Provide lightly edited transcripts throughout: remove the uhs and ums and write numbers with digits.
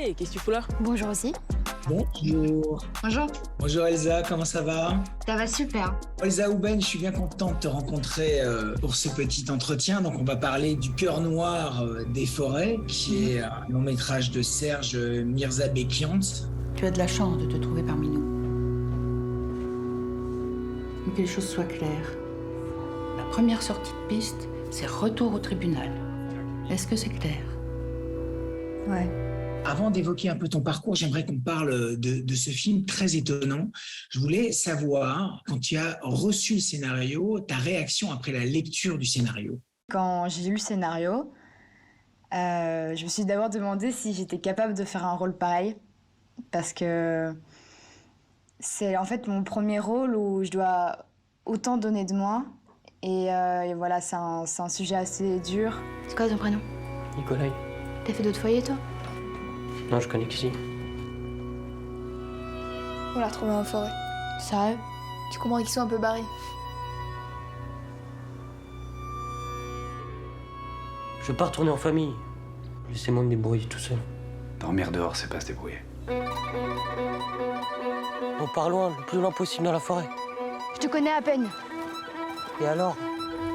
Hey, qu'est-ce que tu fous là? Bonjour aussi. Bonjour. Bonjour. Bonjour Elsa, comment ça va? Ça va super. Elsa Houben, je suis bien content de te rencontrer pour ce petit entretien. Donc on va parler du Cœur noir des forêts, qui est un long métrage de Serge Mirzabekian. Tu as de la chance de te trouver parmi nous. Mais que les choses soient claires. La première sortie de piste, c'est retour au tribunal. Est-ce que c'est clair? Ouais. Avant d'évoquer un peu ton parcours, j'aimerais qu'on parle de ce film très étonnant. Je voulais savoir, quand tu as reçu le scénario, ta réaction après la lecture du scénario. Quand j'ai lu le scénario, je me suis d'abord demandé si j'étais capable de faire un rôle pareil. Parce que c'est en fait mon premier rôle où je dois autant donner de moi. Et voilà, c'est un sujet assez dur. C'est quoi ton prénom? Nicolas. T'as fait d'autres foyers, toi? Non, je connais qu'ici. On l'a retrouvé en forêt. Sérieux? Tu comprends qu'ils sont un peu barrés. Je veux pas retourner en famille. Laissez-moi me débrouiller tout seul. Dormir dehors, c'est pas se débrouiller. On part loin, le plus loin possible dans la forêt. Je te connais à peine. Et alors?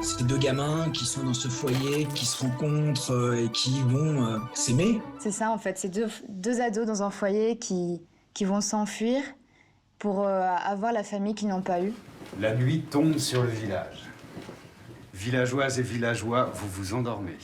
C'est deux gamins qui sont dans ce foyer, qui se rencontrent et qui vont s'aimer. C'est ça en fait, c'est deux ados dans un foyer qui vont s'enfuir pour avoir la famille qu'ils n'ont pas eue. La nuit tombe sur le village. Villageoises et villageois, vous vous endormez.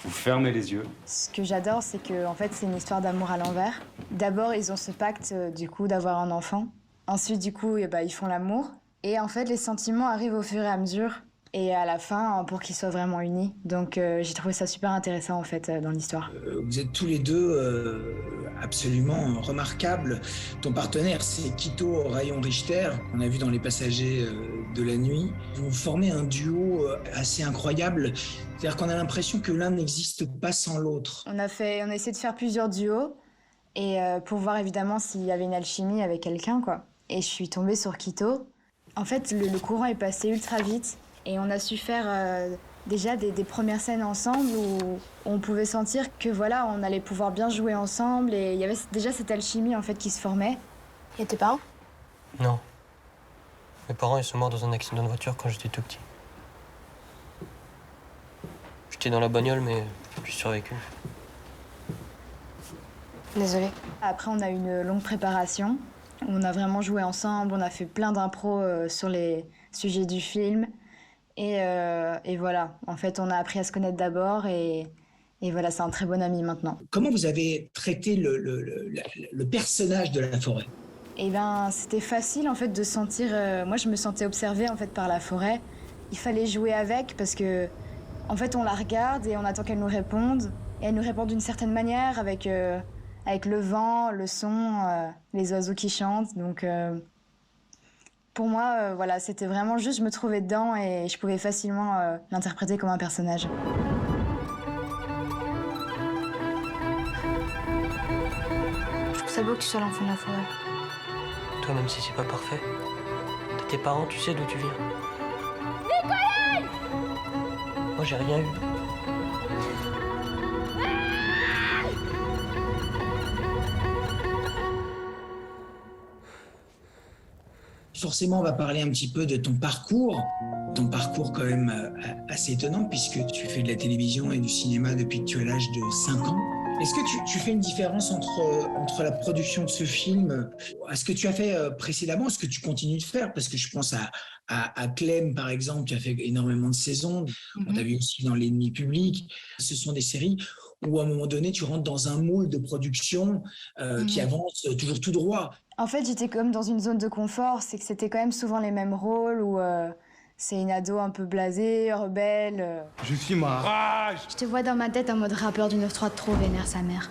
Vous fermez les yeux. Ce que j'adore, c'est que en fait, c'est une histoire d'amour à l'envers. D'abord, ils ont ce pacte du coup d'avoir un enfant. Ensuite, du coup, ils font l'amour. Et en fait, les sentiments arrivent au fur et à mesure. Et à la fin, pour qu'ils soient vraiment unis. Donc, j'ai trouvé ça super intéressant, en fait, dans l'histoire. Vous êtes tous les deux absolument remarquables. Ton partenaire, c'est Quito Rayon Richter, qu'on a vu dans Les Passagers de la nuit. Vous formez un duo assez incroyable. C'est-à-dire qu'on a l'impression que l'un n'existe pas sans l'autre. On a essayé de faire plusieurs duos. Et pour voir, évidemment, s'il y avait une alchimie avec quelqu'un, quoi. Et je suis tombée sur Quito. En fait, le courant est passé ultra vite et on a su faire déjà des premières scènes ensemble où on pouvait sentir que voilà, on allait pouvoir bien jouer ensemble et il y avait déjà cette alchimie en fait qui se formait. Et tes parents? Non. Mes parents, ils sont morts dans un accident de voiture quand j'étais tout petit. J'étais dans la bagnole, mais j'ai survécu. Désolée. Après, on a eu une longue préparation. On a vraiment joué ensemble, on a fait plein d'impros sur les sujets du film. Et voilà, en fait, on a appris à se connaître d'abord et voilà, c'est un très bon ami maintenant. Comment vous avez traité le personnage de la forêt? Eh bien, c'était facile en fait de sentir. Moi, je me sentais observée en fait par la forêt. Il fallait jouer avec parce que, en fait, on la regarde et on attend qu'elle nous réponde. Et elle nous répond d'une certaine manière avec le vent, le son, les oiseaux qui chantent. Donc, pour moi, voilà, c'était vraiment juste, je me trouvais dedans et je pouvais facilement l'interpréter comme un personnage. Je trouve ça beau que tu sois l'enfant de la forêt. Toi, même si c'est pas parfait, t'as tes parents, tu sais d'où tu viens. Nicolas! Moi, j'ai rien eu. Forcément, on va parler un petit peu de ton parcours quand même assez étonnant puisque tu fais de la télévision et du cinéma depuis que tu as l'âge de 5 ans. Est-ce que tu fais une différence entre la production de ce film, à ce que tu as fait précédemment, ce que tu continues de faire? Parce que je pense à Clem, par exemple, tu as fait énormément de saisons. On t'a vu aussi dans L'Ennemi public. Ce sont des séries où, à un moment donné, tu rentres dans un moule de production qui avance toujours tout droit. En fait, j'étais comme dans une zone de confort, c'est que c'était quand même souvent les mêmes rôles où c'est une ado un peu blasée, rebelle. Je suis ma rage. Je te vois dans ma tête en mode rappeur du 9-3 trop vénère sa mère.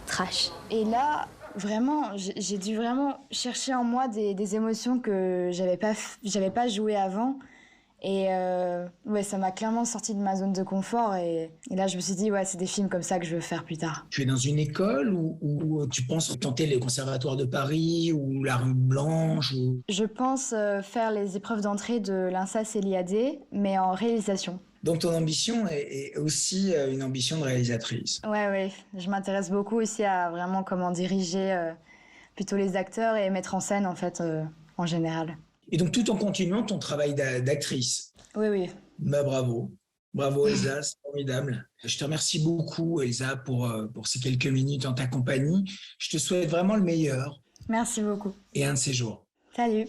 Trash. Et là, vraiment, j'ai dû vraiment chercher en moi des émotions que j'avais pas jouées avant. Et ouais, ça m'a clairement sorti de ma zone de confort. Et là, je me suis dit, ouais, c'est des films comme ça que je veux faire plus tard. Tu es dans une école où tu penses tenter les conservatoires de Paris ou la rue Blanche Je pense faire les épreuves d'entrée de l'INSA CELIAD, mais en réalisation. Donc ton ambition est aussi une ambition de réalisatrice. Ouais, je m'intéresse beaucoup aussi à vraiment comment diriger plutôt les acteurs et mettre en scène, en fait, en général. Et donc tout en continuant ton travail d'actrice. Oui. Bah, bravo. Bravo Elsa, c'est formidable. Je te remercie beaucoup Elsa pour ces quelques minutes en ta compagnie. Je te souhaite vraiment le meilleur. Merci beaucoup. Et un de ces jours. Salut.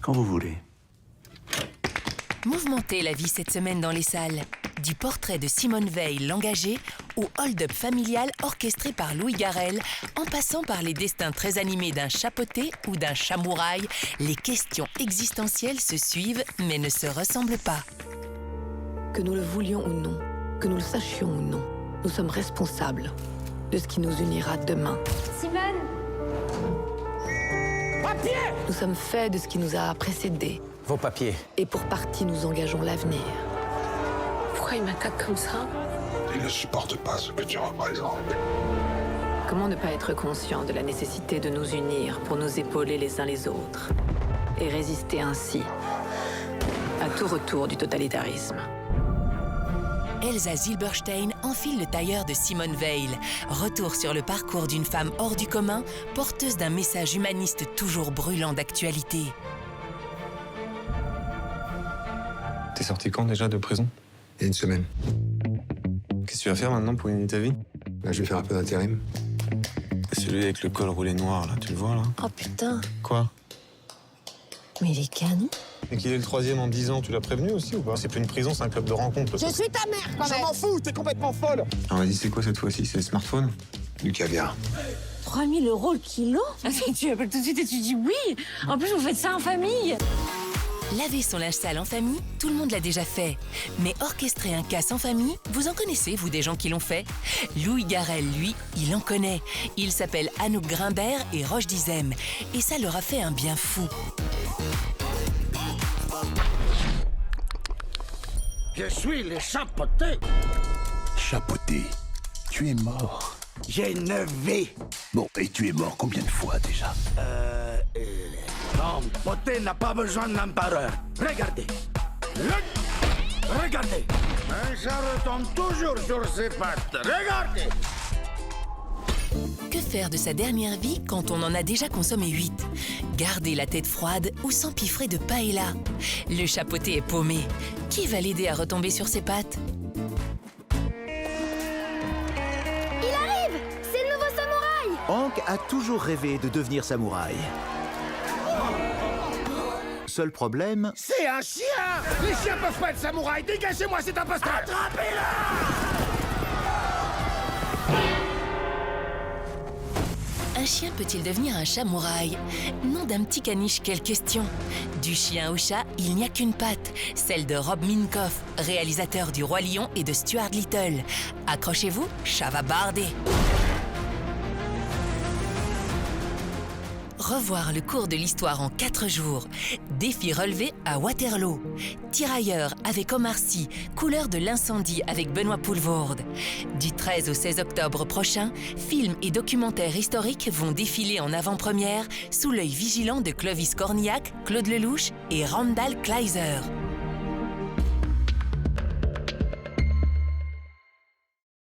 Quand vous voulez. Mouvementez la vie cette semaine dans les salles. Du portrait de Simone Veil, l'engagée, au hold-up familial orchestré par Louis Garrel, en passant par les destins très animés d'un chapeauté ou d'un chamouraï, les questions existentielles se suivent mais ne se ressemblent pas. Que nous le voulions ou non, que nous le sachions ou non, nous sommes responsables de ce qui nous unira demain. Simone! Papier! Nous sommes faits de ce qui nous a précédés. Vos papiers. Et pour partie, nous engageons l'avenir. Pourquoi il m'attaque comme ça? Il ne supporte pas ce que tu représentes. Comment ne pas être conscient de la nécessité de nous unir pour nous épauler les uns les autres et résister ainsi à tout retour du totalitarisme? Elsa Zilberstein enfile le tailleur de Simone Veil. Retour sur le parcours d'une femme hors du commun, porteuse d'un message humaniste toujours brûlant d'actualité. T'es sorti quand déjà de prison? Il y a une semaine. Qu'est-ce que tu vas faire maintenant pour gagner ta vie? Là, je vais faire un peu d'intérim. Celui avec le col roulé noir, là, tu le vois, là? Oh putain! Quoi? Mais il est canon! Et qu'il est le 3e en 10 ans, tu l'as prévenu aussi ou pas? C'est plus une prison, c'est un club de rencontre. Je suis ta mère quand même! Je m'en fous, t'es complètement folle! Ah, vas-y, c'est quoi cette fois-ci? C'est le smartphone? Du caviar. 3 000 € le kilo? Tu appelles tout de suite et tu dis oui! En plus, vous faites ça en famille! Laver son linge sale en famille, tout le monde l'a déjà fait. Mais orchestrer un casse en famille, vous en connaissez, vous, des gens qui l'ont fait? Louis Garrel, lui, il en connaît. Il s'appelle Anouk Grimbert et Roche Dizem. Et ça leur a fait un bien fou. Je suis le chapeauté. Chapeauté, tu es mort. J'ai 9 vies. Bon, et tu es mort combien de fois déjà? Non, Poté n'a pas besoin de l'empereur. Regardez. Regardez. Un chat retombe toujours sur ses pattes. Regardez. Que faire de sa dernière vie quand on en a déjà consommé 8? Garder la tête froide ou s'empiffrer de paella? Le chapeauté est paumé. Qui va l'aider à retomber sur ses pattes? Il arrive! C'est le nouveau samouraï! Hank a toujours rêvé de devenir samouraï. Seul problème... C'est un chien! Les chiens peuvent pas être samouraïs! Dégagez-moi cet imposteur! Attrapez-le! Un chien peut-il devenir un chamouraï? Nom d'un petit caniche, quelle question! Du chien au chat, il n'y a qu'une patte, celle de Rob Minkoff, réalisateur du Roi Lion et de Stuart Little. Accrochez-vous, chat va barder! Revoir le cours de l'histoire en 4 jours. Défi relevé à Waterloo. Tirailleurs avec Omar Sy, couleur de l'incendie avec Benoît Poelvoorde. Du 13 au 16 octobre prochain, films et documentaires historiques vont défiler en avant-première sous l'œil vigilant de Clovis Cornillac, Claude Lelouch et Randall Kleiser.